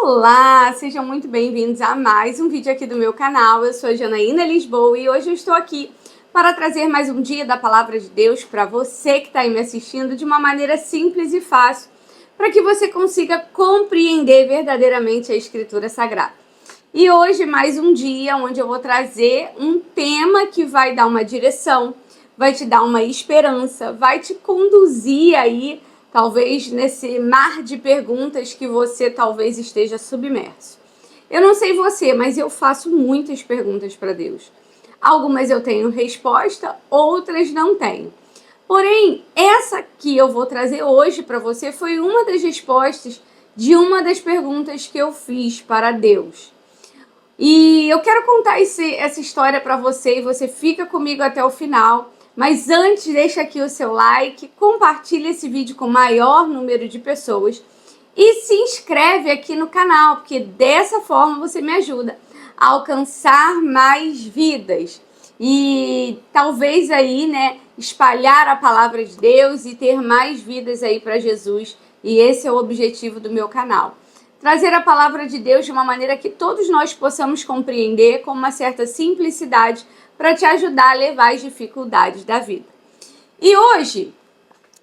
Olá, sejam muito bem-vindos a mais um vídeo aqui do meu canal. Eu sou a Janaína Lisboa e hoje eu estou aqui para trazer mais um dia da Palavra de Deus para você que está aí me assistindo de uma maneira simples e fácil, para que você consiga compreender verdadeiramente a Escritura Sagrada. E hoje mais um dia onde eu vou trazer um tema que vai dar uma direção, vai te dar uma esperança, vai te conduzir aí talvez nesse mar de perguntas que você talvez esteja submerso. Eu não sei você, mas eu faço muitas perguntas para Deus. Algumas eu tenho resposta, outras não tenho. Porém, essa que eu vou trazer hoje para você foi uma das respostas de uma das perguntas que eu fiz para Deus. E eu quero contar essa história para você e você fica comigo até o final. Mas antes, deixa aqui o seu like, compartilha esse vídeo com o maior número de pessoas e se inscreve aqui no canal, porque dessa forma você me ajuda a alcançar mais vidas e talvez aí, espalhar a palavra de Deus e ter mais vidas aí para Jesus. E esse é o objetivo do meu canal. Trazer a palavra de Deus de uma maneira que todos nós possamos compreender com uma certa simplicidade para te ajudar a levar as dificuldades da vida. E hoje,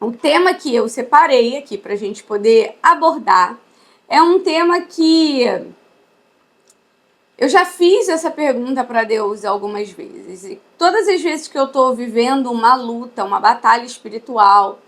o tema que eu separei aqui para a gente poder abordar é um tema que eu já fiz essa pergunta para Deus algumas vezes. E todas as vezes que eu estou vivendo uma luta, uma batalha espiritual,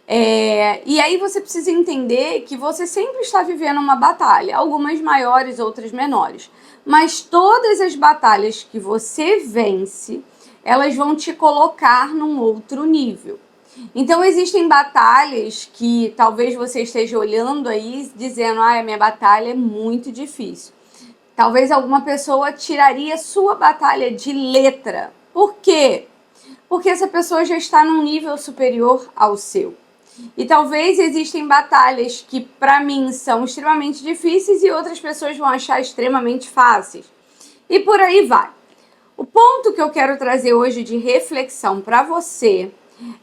e aí você precisa entender que você sempre está vivendo uma batalha, algumas maiores, outras menores. Mas todas as batalhas que você vence, elas vão te colocar num outro nível. Então existem batalhas que talvez você esteja olhando aí dizendo, a minha batalha é muito difícil. Talvez alguma pessoa tiraria sua batalha de letra. Por quê? Porque essa pessoa já está num nível superior ao seu. E talvez existem batalhas que para mim são extremamente difíceis e outras pessoas vão achar extremamente fáceis. E por aí vai. O ponto que eu quero trazer hoje de reflexão para você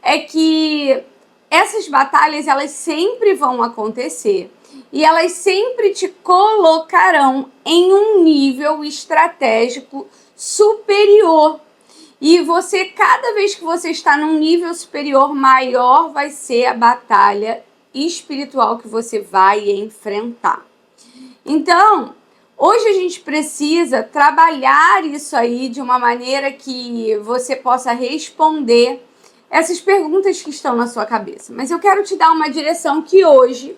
é que essas batalhas elas sempre vão acontecer e elas sempre te colocarão em um nível estratégico superior. E você, cada vez que você está num nível superior, maior vai ser a batalha espiritual que você vai enfrentar. Então, hoje a gente precisa trabalhar isso aí de uma maneira que você possa responder essas perguntas que estão na sua cabeça. Mas eu quero te dar uma direção que hoje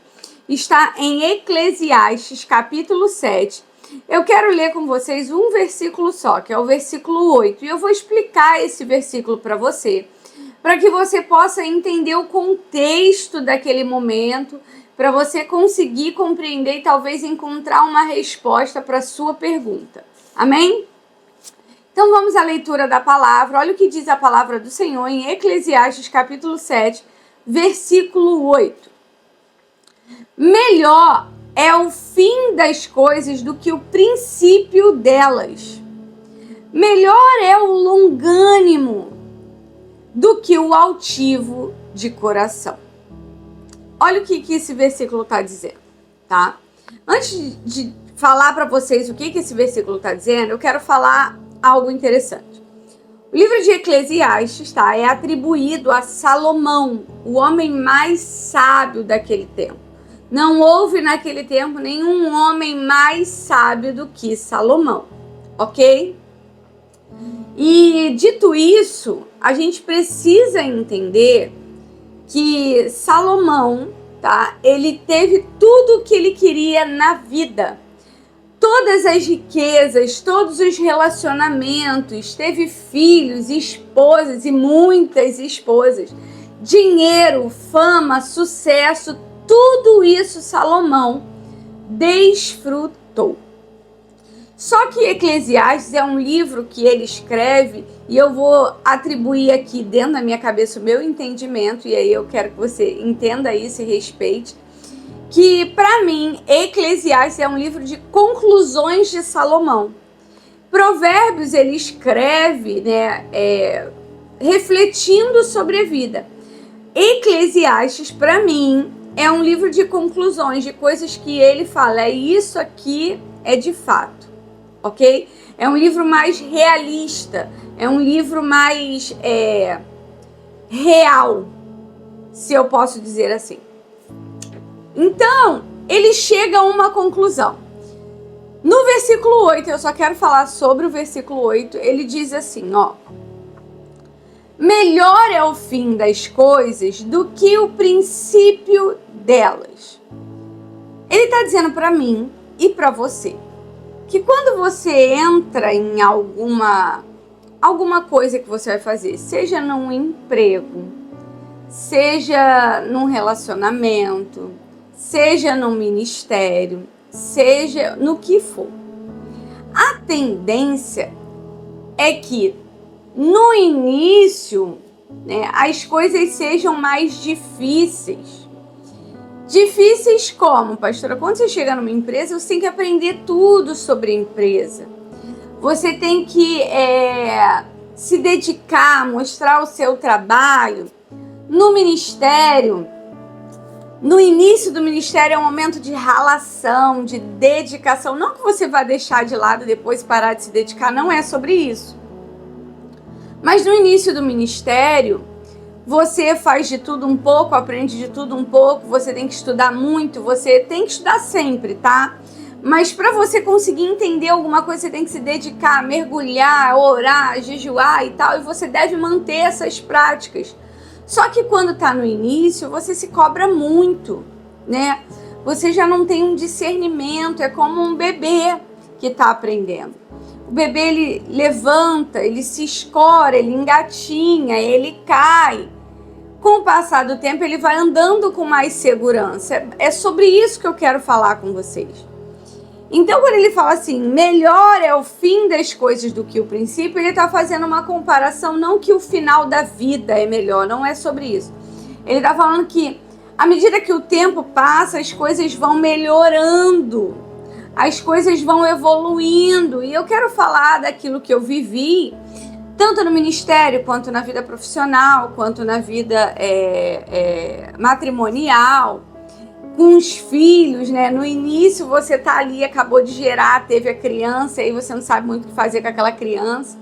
está em Eclesiastes, capítulo 7. Eu quero ler com vocês um versículo só, que é o versículo 8. E eu vou explicar esse versículo para você, para que você possa entender o contexto daquele momento, para você conseguir compreender e talvez encontrar uma resposta para a sua pergunta. Amém? Então vamos à leitura da palavra. Olha o que diz a palavra do Senhor em Eclesiastes, capítulo 7, versículo 8. Melhor é o fim das coisas do que o princípio delas. Melhor é o longânimo do que o altivo de coração. Olha o que esse versículo está dizendo, tá? Antes de falar para vocês o que esse versículo está dizendo, eu quero falar algo interessante. O livro de Eclesiastes, tá, é atribuído a Salomão, o homem mais sábio daquele tempo. Não houve naquele tempo nenhum homem mais sábio do que Salomão, ok? E dito isso, a gente precisa entender que Salomão, tá? Ele teve tudo o que ele queria na vida. Todas as riquezas, todos os relacionamentos, teve filhos, esposas e muitas esposas. Dinheiro, fama, sucesso, tudo isso Salomão desfrutou. Só que Eclesiastes é um livro que ele escreve e eu vou atribuir aqui dentro da minha cabeça o meu entendimento, e aí eu quero que você entenda isso e respeite, que para mim Eclesiastes é um livro de conclusões de Salomão. Provérbios ele escreve, refletindo sobre a vida. Eclesiastes, para mim, é um livro de conclusões, de coisas que ele fala, isso aqui é de fato, ok? É um livro mais realista, é um livro mais real, se eu posso dizer assim. Então, ele chega a uma conclusão. No versículo 8, eu só quero falar sobre o versículo 8, ele diz assim, ó: melhor é o fim das coisas do que o princípio delas. Ele está dizendo para mim e para você que quando você entra em alguma coisa que você vai fazer, seja num emprego, seja num relacionamento, seja num ministério, seja no que for, a tendência é que no início, né, as coisas sejam mais difíceis. Difíceis como, pastora? Quando você chega numa empresa, você tem que aprender tudo sobre a empresa. Você tem que se dedicar, mostrar o seu trabalho. No ministério, no início do ministério é um momento de ralação, de dedicação. Não que você vá deixar de lado e depois parar de se dedicar, não é sobre isso. Mas no início do ministério, você faz de tudo um pouco, aprende de tudo um pouco, você tem que estudar muito, você tem que estudar sempre, tá? Mas para você conseguir entender alguma coisa, você tem que se dedicar, mergulhar, orar, jejuar e tal, e você deve manter essas práticas. Só que quando está no início, você se cobra muito, né? Você já não tem um discernimento, é como um bebê que está aprendendo. O bebê, ele levanta, ele se escora, ele engatinha, ele cai. Com o passar do tempo, ele vai andando com mais segurança. É sobre isso que eu quero falar com vocês. Então, quando ele fala assim, melhor é o fim das coisas do que o princípio, ele está fazendo uma comparação, não que o final da vida é melhor, não é sobre isso. Ele está falando que, à medida que o tempo passa, as coisas vão melhorando, as coisas vão evoluindo. E eu quero falar daquilo que eu vivi, tanto no ministério, quanto na vida profissional, quanto na vida matrimonial, com os filhos, né? No início você tá ali, acabou de gerar, teve a criança, e aí você não sabe muito o que fazer com aquela criança.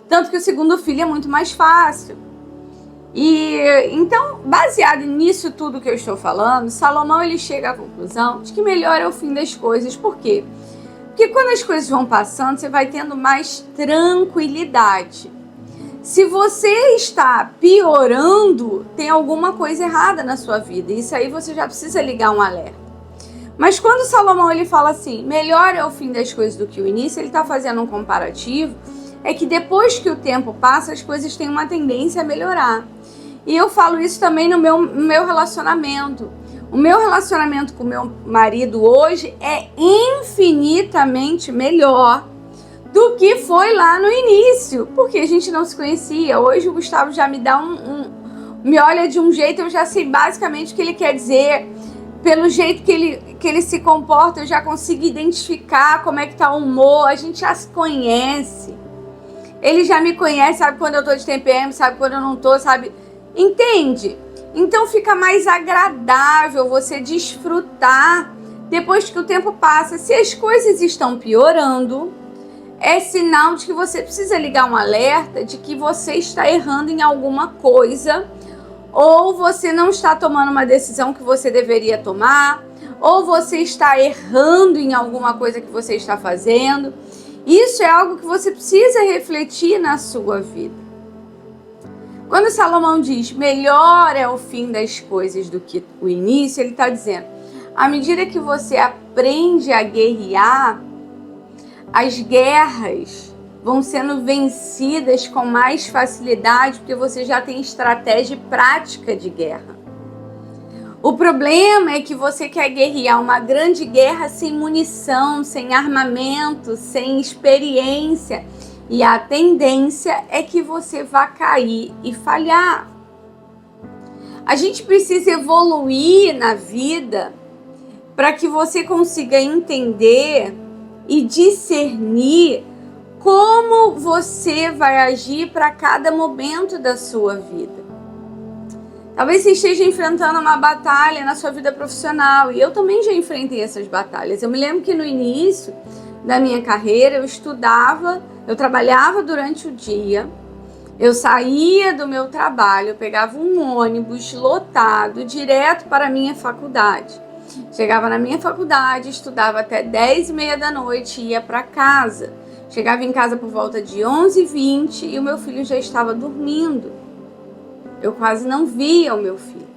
Tanto que o segundo filho é muito mais fácil. E então, baseado nisso tudo que eu estou falando, Salomão ele chega à conclusão de que melhor é o fim das coisas. Por quê? Porque quando as coisas vão passando, você vai tendo mais tranquilidade. Se você está piorando, tem alguma coisa errada na sua vida. Isso aí você já precisa ligar um alerta. Mas quando Salomão ele fala assim, melhor é o fim das coisas do que o início, ele está fazendo um comparativo, é que depois que o tempo passa, as coisas têm uma tendência a melhorar. E eu falo isso também no meu relacionamento. O meu relacionamento com o meu marido hoje é infinitamente melhor do que foi lá no início, porque a gente não se conhecia. Hoje o Gustavo já me dá me olha de um jeito, eu já sei basicamente o que ele quer dizer. Pelo jeito que ele se comporta, eu já consigo identificar como é que tá o humor, a gente já se conhece. Ele já me conhece, sabe quando eu tô de TPM, sabe quando eu não tô, sabe? Entende? Então fica mais agradável você desfrutar depois que o tempo passa. Se as coisas estão piorando, é sinal de que você precisa ligar um alerta de que você está errando em alguma coisa, ou você não está tomando uma decisão que você deveria tomar, ou você está errando em alguma coisa que você está fazendo. Isso é algo que você precisa refletir na sua vida. Quando Salomão diz, melhor é o fim das coisas do que o início, ele está dizendo, à medida que você aprende a guerrear, as guerras vão sendo vencidas com mais facilidade, porque você já tem estratégia e prática de guerra. O problema é que você quer guerrear uma grande guerra sem munição, sem armamento, sem experiência. E a tendência é que você vá cair e falhar. A gente precisa evoluir na vida para que você consiga entender e discernir como você vai agir para cada momento da sua vida. Talvez você esteja enfrentando uma batalha na sua vida profissional, e eu também já enfrentei essas batalhas. Eu me lembro que no início da minha carreira eu trabalhava durante o dia, eu saía do meu trabalho, eu pegava um ônibus lotado direto para a minha faculdade. Chegava na minha faculdade, estudava até 10h30 da noite e ia para casa. Chegava em casa por volta de 11h20 e o meu filho já estava dormindo. Eu quase não via o meu filho.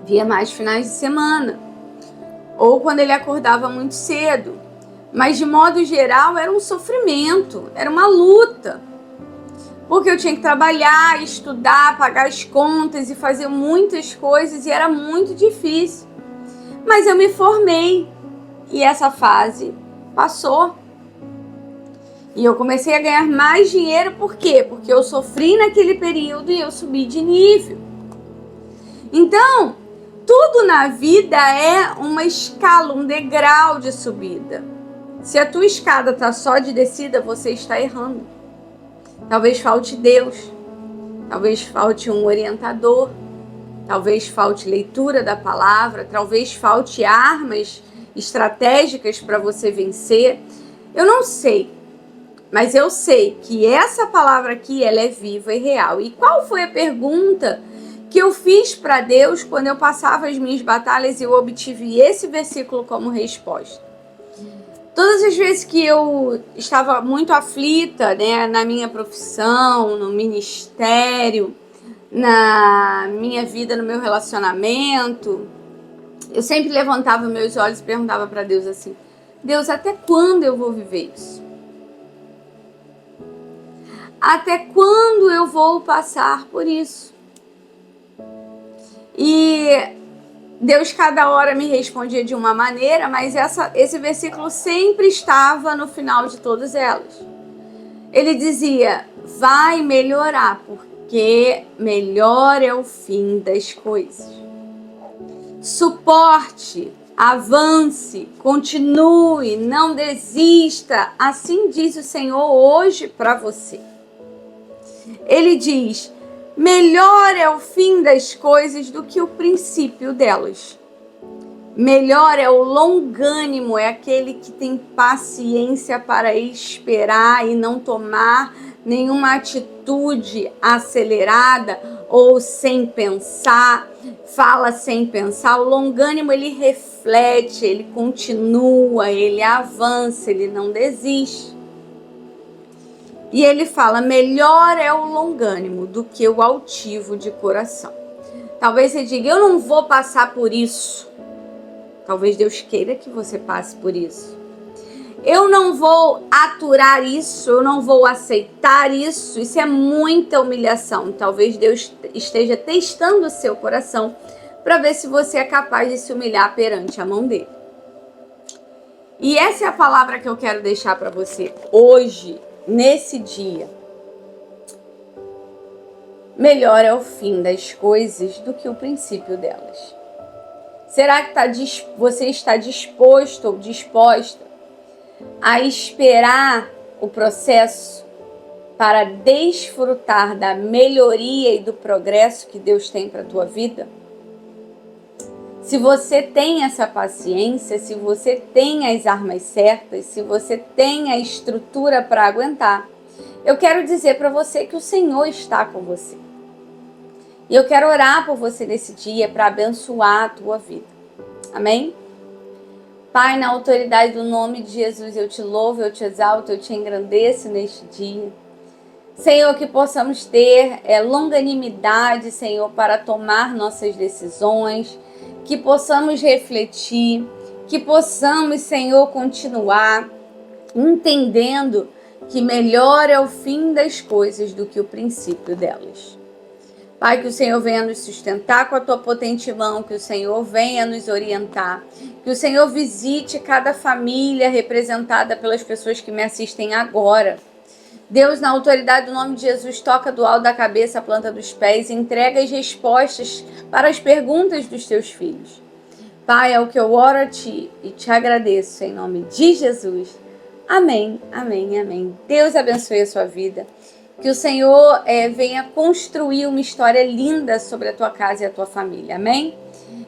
Via mais finais de semana. Ou quando ele acordava muito cedo. Mas de modo geral era um sofrimento, era uma luta. Porque eu tinha que trabalhar, estudar, pagar as contas e fazer muitas coisas e era muito difícil. Mas eu me formei e essa fase passou. E eu comecei a ganhar mais dinheiro, por quê? Porque eu sofri naquele período e eu subi de nível. Então, tudo na vida é uma escala, um degrau de subida. Se a tua escada está só de descida, você está errando. Talvez falte Deus, talvez falte um orientador, talvez falte leitura da palavra, talvez falte armas estratégicas para você vencer. Eu não sei. Mas eu sei que essa palavra aqui, ela é viva e real. E qual foi a pergunta que eu fiz para Deus quando eu passava as minhas batalhas e eu obtive esse versículo como resposta? Todas as vezes que eu estava muito aflita, né, na minha profissão, no ministério, na minha vida, no meu relacionamento, eu sempre levantava meus olhos e perguntava para Deus assim: Deus, até quando eu vou viver isso? Até quando eu vou passar por isso? E Deus cada hora me respondia de uma maneira, mas esse versículo sempre estava no final de todas elas. Ele dizia: vai melhorar, porque melhor é o fim das coisas. Suporte, avance, continue, não desista. Assim diz o Senhor hoje para você. Ele diz: melhor é o fim das coisas do que o princípio delas. Melhor é o longânimo, é aquele que tem paciência para esperar e não tomar nenhuma atitude acelerada ou sem pensar, fala sem pensar. O longânimo, ele reflete, ele continua, ele avança, ele não desiste. E ele fala: melhor é o longânimo do que o altivo de coração. Talvez você diga: eu não vou passar por isso. Talvez Deus queira que você passe por isso. Eu não vou aturar isso, eu não vou aceitar isso. Isso é muita humilhação. Talvez Deus esteja testando o seu coração para ver se você é capaz de se humilhar perante a mão dele. E essa é a palavra que eu quero deixar para você hoje, nesse dia. Melhor é o fim das coisas do que o princípio delas. Será que você está disposto ou disposta a esperar o processo para desfrutar da melhoria e do progresso que Deus tem para a tua vida? Se você tem essa paciência, se você tem as armas certas, se você tem a estrutura para aguentar, eu quero dizer para você que o Senhor está com você. E eu quero orar por você nesse dia para abençoar a tua vida. Amém? Pai, na autoridade do nome de Jesus, eu te louvo, eu te exalto, eu te engrandeço neste dia. Senhor, que possamos ter longanimidade, Senhor, para tomar nossas decisões, que possamos refletir, que possamos, Senhor, continuar entendendo que melhor é o fim das coisas do que o princípio delas. Pai, que o Senhor venha nos sustentar com a tua potente mão, que o Senhor venha nos orientar, que o Senhor visite cada família representada pelas pessoas que me assistem agora. Deus, na autoridade do nome de Jesus, toca do alto da cabeça a planta dos pés e entrega as respostas para as perguntas dos teus filhos. Pai, é o que eu oro a ti e te agradeço em nome de Jesus. Amém, amém, amém. Deus abençoe a sua vida. Que o Senhor venha construir uma história linda sobre a tua casa e a tua família, amém?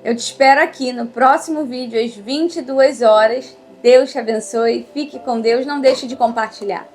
Eu te espero aqui no próximo vídeo às 22 horas. Deus te abençoe, fique com Deus, não deixe de compartilhar.